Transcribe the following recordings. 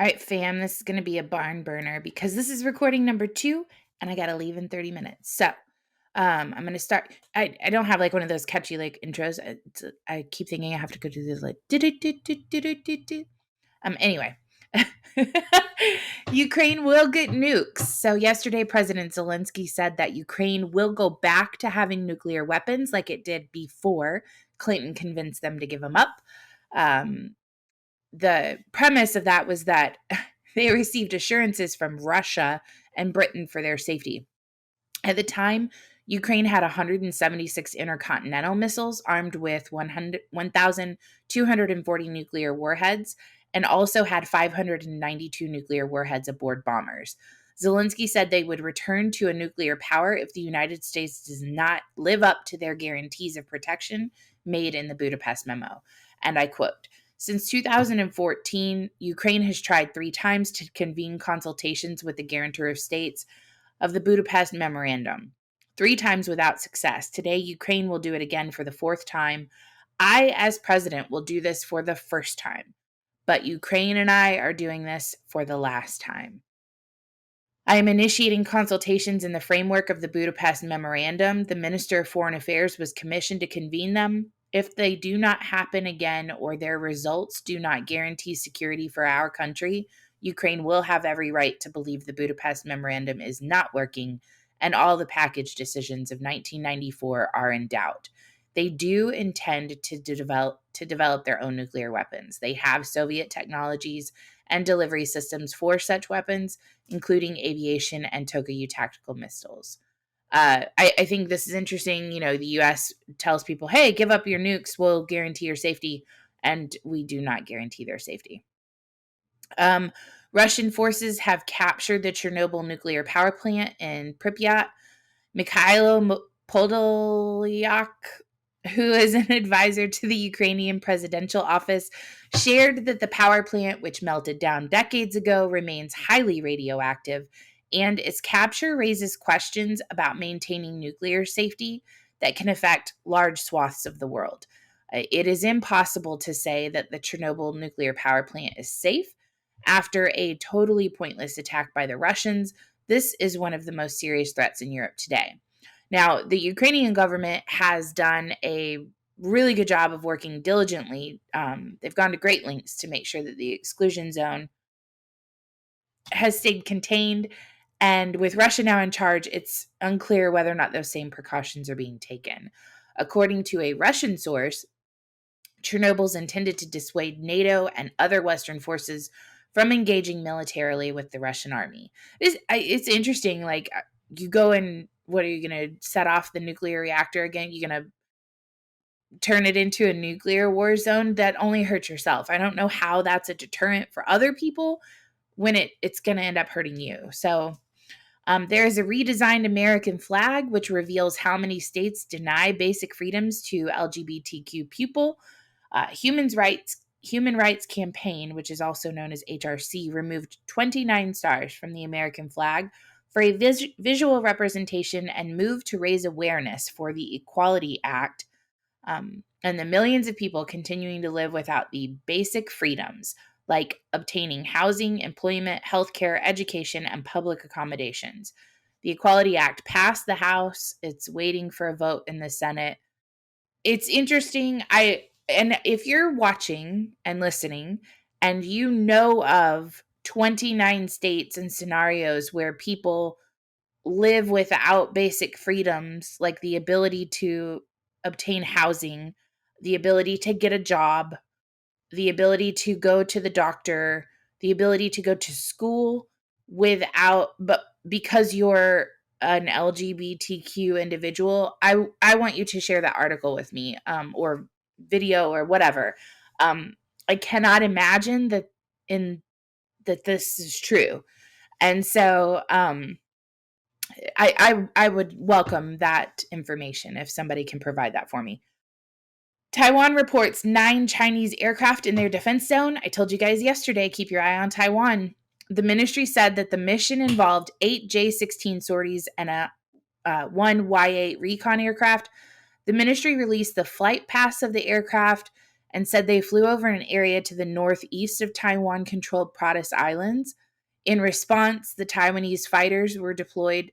All right, fam, this is going to be a barn burner because this is recording number 2 and I got to leave in 30 minutes. So, I'm going to start. I don't have like one of those catchy like intros. I keep thinking I have to go do this like. Anyway. Ukraine will get nukes. So, yesterday, President Zelensky said that Ukraine will go back to having nuclear weapons like it did before Clinton convinced them to give them up. Um, the premise of that was that they received assurances from Russia and Britain for their safety. At the time, Ukraine had 176 intercontinental missiles armed with 1,240 nuclear warheads and also had 592 nuclear warheads aboard bombers. Zelensky said they would return to a nuclear power if the United States does not live up to their guarantees of protection made in the Budapest Memo. And I quote, "Since 2014, Ukraine has tried 3 times to convene consultations with the guarantor of states of the Budapest Memorandum, 3 times without success. Today, Ukraine will do it again for the 4th time. I, as president, will do this for the first time. But Ukraine and I are doing this for the last time. I am initiating consultations in the framework of the Budapest Memorandum. The Minister of Foreign Affairs was commissioned to convene them. If they do not happen again or their results do not guarantee security for our country, Ukraine will have every right to believe the Budapest Memorandum is not working and all the package decisions of 1994 are in doubt. They do intend to develop their own nuclear weapons. They have Soviet technologies and delivery systems for such weapons, including aviation and Tokayu tactical missiles. I think this is interesting. You know, the U.S. tells people, hey, give up your nukes. We'll guarantee your safety. And we do not guarantee their safety. Russian forces have captured the Chernobyl nuclear power plant in Pripyat. Mikhailo Podolyak, who is an advisor to the Ukrainian presidential office, shared that the power plant, which melted down decades ago, remains highly radioactive, and its capture raises questions about maintaining nuclear safety that can affect large swaths of the world. It is impossible to say that the Chernobyl nuclear power plant is safe after a totally pointless attack by the Russians. This is one of the most serious threats in Europe today. Now, the Ukrainian government has done a really good job of working diligently. They've gone to great lengths to make sure that the exclusion zone has stayed contained. And with Russia now in charge, it's unclear whether or not those same precautions are being taken. According to a Russian source, Chernobyl's intended to dissuade NATO and other Western forces from engaging militarily with the Russian army. It's interesting. Like, you go and what are you going to set off the nuclear reactor again? You're going to turn it into a nuclear war zone? That only hurts yourself. I don't know how that's a deterrent for other people when it's going to end up hurting you. So there is a redesigned American flag, which reveals how many states deny basic freedoms to LGBTQ people. Human Rights Campaign, which is also known as HRC, removed 29 stars from the American flag for a visual representation and moved to raise awareness for the Equality Act and the millions of people continuing to live without the basic freedoms like obtaining housing, employment, healthcare, education, and public accommodations. The Equality Act passed the House. It's waiting for a vote in the Senate. It's interesting. And if you're watching and listening and you know of 29 states and scenarios where people live without basic freedoms like the ability to obtain housing, the ability to get a job, the ability to go to the doctor, the ability to go to school but because you're an LGBTQ individual, I want you to share that article with me, or video or whatever. I cannot imagine that this is true. And so I would welcome that information if somebody can provide that for me. Taiwan reports 9 Chinese aircraft in their defense zone. I told you guys yesterday, keep your eye on Taiwan. The ministry said that the mission involved 8 J-16 sorties and one Y-8 recon aircraft. The ministry released the flight paths of the aircraft and said they flew over an area to the northeast of Taiwan-controlled Protus Islands. In response, the Taiwanese fighters were deployed.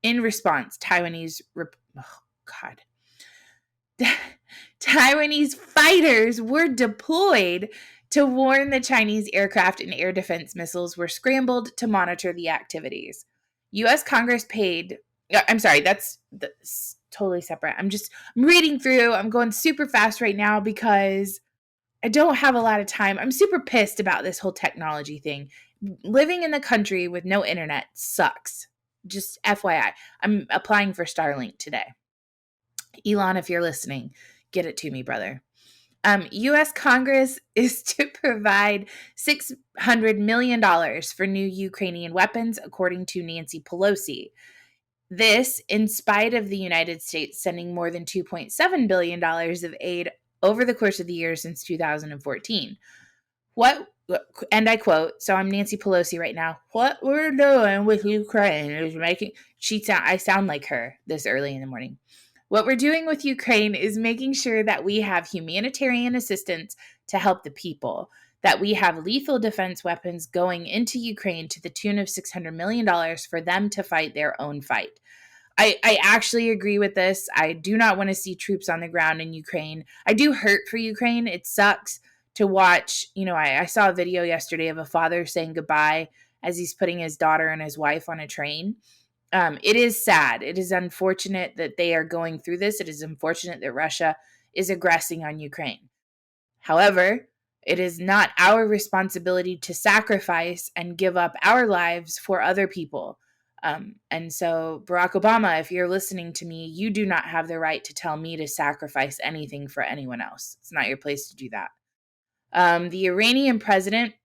In response, Taiwanese fighters were deployed to warn the Chinese aircraft, and air defense missiles were scrambled to monitor the activities. U.S. Congress paid. I'm sorry, that's totally separate. I'm reading through. I'm going super fast right now because I don't have a lot of time. I'm super pissed about this whole technology thing. Living in the country with no internet sucks. Just FYI. I'm applying for Starlink today. Elon, if you're listening, get it to me, brother. U.S. Congress is to provide $600 million for new Ukrainian weapons, according to Nancy Pelosi. This, in spite of the United States sending more than $2.7 billion of aid over the course of the year since 2014. And I quote, so I'm Nancy Pelosi right now, what we're doing with Ukraine is making, I sound like her this early in the morning. What we're doing with Ukraine is making sure that we have humanitarian assistance to help the people, that we have lethal defense weapons going into Ukraine to the tune of $600 million for them to fight their own fight. I actually agree with this. I do not want to see troops on the ground in Ukraine. I do hurt for Ukraine. It sucks to watch. I saw a video yesterday of a father saying goodbye as he's putting his daughter and his wife on a train. It is sad. It is unfortunate that they are going through this. It is unfortunate that Russia is aggressing on Ukraine. However, it is not our responsibility to sacrifice and give up our lives for other people. And so, Barack Obama, if you're listening to me, you do not have the right to tell me to sacrifice anything for anyone else. It's not your place to do that. The Iranian president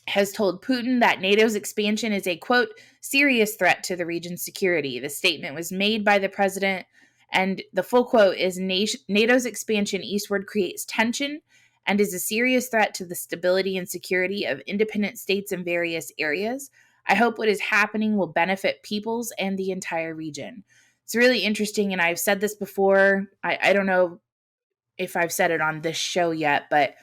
has told Putin that NATO's expansion is a, quote, serious threat to the region's security. The statement was made by the president, and the full quote is, NATO's expansion eastward creates tension and is a serious threat to the stability and security of independent states in various areas. I hope what is happening will benefit peoples and the entire region. It's really interesting, and I've said this before. I don't know if I've said it on this show yet, but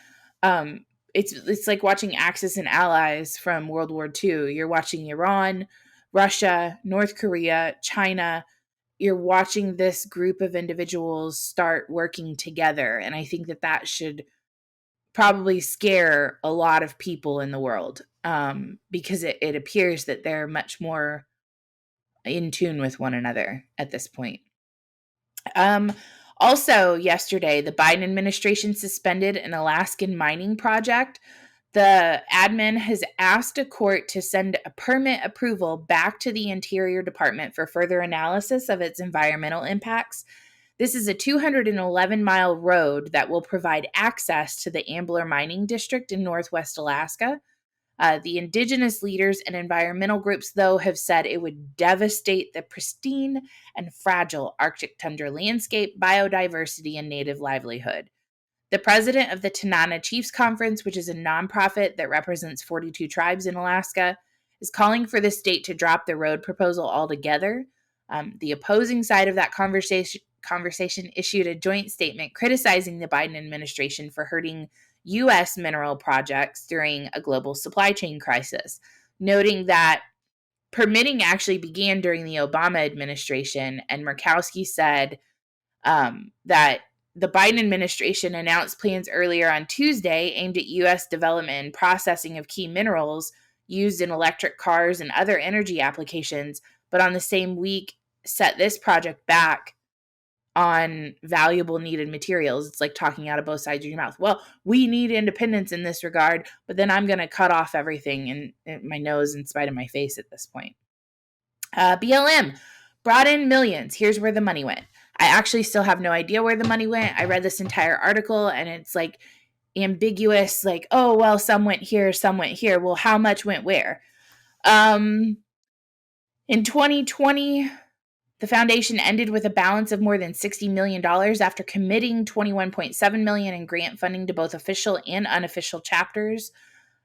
it's like watching Axis and Allies from World War II. You're watching Iran, Russia, North Korea, China. You're watching this group of individuals start working together, and I think that should probably scare a lot of people in the world, because it appears that they're much more in tune with one another at this point. Also, yesterday, the Biden administration suspended an Alaskan mining project. The admin has asked a court to send a permit approval back to the Interior Department for further analysis of its environmental impacts. This is a 211-mile road that will provide access to the Ambler Mining District in northwest Alaska. The indigenous leaders and environmental groups, though, have said it would devastate the pristine and fragile Arctic tundra landscape, biodiversity, and native livelihood. The president of the Tanana Chiefs Conference, which is a nonprofit that represents 42 tribes in Alaska, is calling for the state to drop the road proposal altogether. The opposing side of that conversation issued a joint statement criticizing the Biden administration for hurting U.S. mineral projects during a global supply chain crisis, noting that permitting actually began during the Obama administration, and Murkowski said that the Biden administration announced plans earlier on Tuesday aimed at U.S. development and processing of key minerals used in electric cars and other energy applications, but on the same week set this project back on valuable needed materials. It's like talking out of both sides of your mouth. Well, we need independence in this regard, but then I'm going to cut off everything in my nose in spite of my face at this point. BLM brought in millions. Here's where the money went. I actually still have no idea where the money went. I read this entire article and it's like ambiguous, like, oh, well, some went here, some went here. Well, how much went where? In 2020, the foundation ended with a balance of more than $60 million after committing $21.7 million in grant funding to both official and unofficial chapters.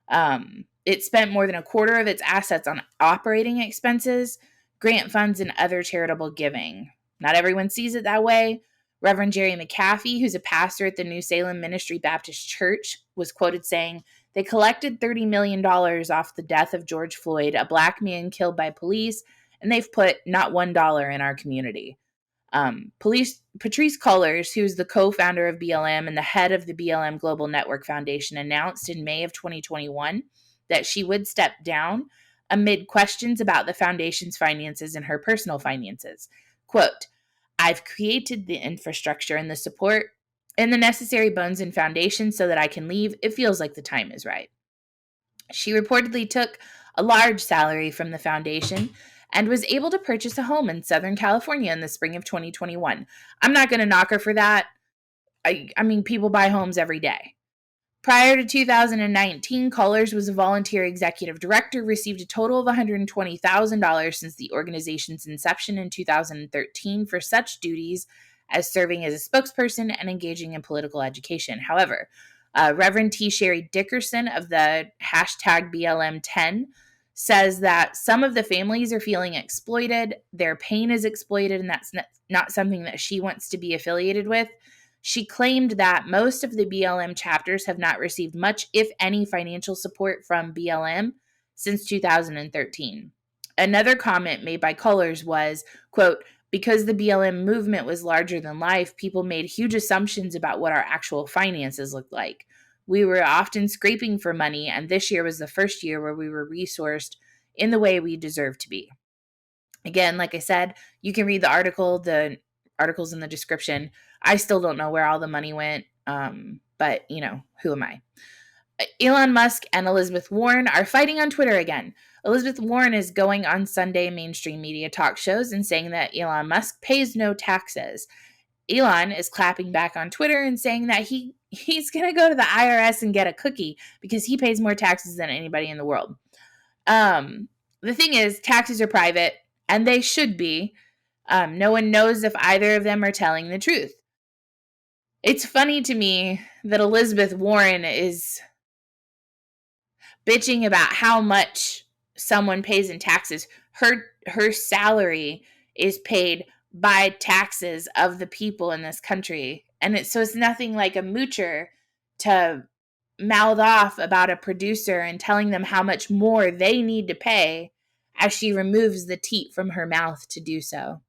It spent more than a quarter of its assets on operating expenses, grant funds, and other charitable giving. Not everyone sees it that way. Reverend Jerry McAfee, who's a pastor at the New Salem Ministry Baptist Church, was quoted saying, "They collected $30 million off the death of George Floyd, a black man killed by police, and they've put not $1 in our community." Patrice Cullors, who's the co-founder of BLM and the head of the BLM Global Network Foundation, announced in May of 2021 that she would step down amid questions about the foundation's finances and her personal finances. Quote, "I've created the infrastructure and the support and the necessary bones and foundation so that I can leave. It feels like the time is right." She reportedly took a large salary from the foundation and was able to purchase a home in Southern California in the spring of 2021. I'm not going to knock her for that. I mean, people buy homes every day. Prior to 2019, Cullors was a volunteer executive director, received a total of $120,000 since the organization's inception in 2013 for such duties as serving as a spokesperson and engaging in political education. However, Reverend T. Sherry Dickerson of the hashtag BLM10 says that some of the families are feeling exploited, their pain is exploited, and that's not something that she wants to be affiliated with. She claimed that most of the BLM chapters have not received much, if any, financial support from BLM since 2013. Another comment made by Cullors was, quote, "Because the BLM movement was larger than life, people made huge assumptions about what our actual finances looked like. We were often scraping for money, and this year was the first year where we were resourced in the way we deserve to be." Again, like I said, you can read the article's in the description. I still don't know where all the money went, but, who am I? Elon Musk and Elizabeth Warren are fighting on Twitter again. Elizabeth Warren is going on Sunday mainstream media talk shows and saying that Elon Musk pays no taxes. Elon is clapping back on Twitter and saying that he's going to go to the IRS and get a cookie because he pays more taxes than anybody in the world. The thing is, taxes are private, and they should be. No one knows if either of them are telling the truth. It's funny to me that Elizabeth Warren is bitching about how much someone pays in taxes. Her salary is paid by taxes of the people in this country. And it's nothing like a moocher to mouth off about a producer and telling them how much more they need to pay as she removes the teat from her mouth to do so.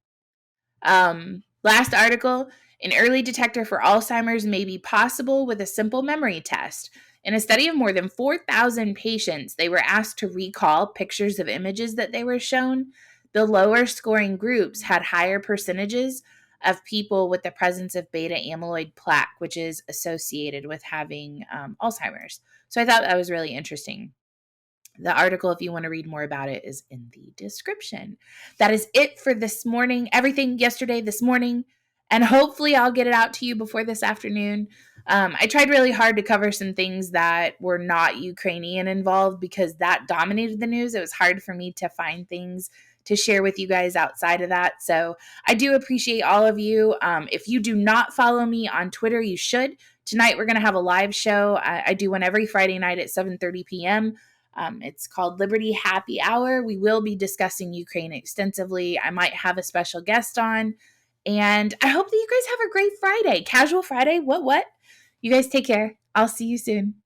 Last article, an early detector for Alzheimer's may be possible with a simple memory test. In a study of more than 4,000 patients, they were asked to recall pictures of images that they were shown. The lower scoring groups had higher percentages of people with the presence of beta amyloid plaque, which is associated with having Alzheimer's. So I thought that was really interesting. The article, if you want to read more about it, is in the description. That is it for this morning. Everything yesterday, this morning, and hopefully I'll get it out to you before this afternoon. I tried really hard to cover some things that were not Ukrainian involved because that dominated the news. It was hard for me to find things to share with you guys outside of that. So I do appreciate all of you. If you do not follow me on Twitter, you should. Tonight we're going to have a live show. I do one every Friday night at 7:30 p.m. It's called Liberty Happy Hour. We will be discussing Ukraine extensively. I might have a special guest on. And I hope that you guys have a great Friday. Casual Friday. What? You guys take care. I'll see you soon.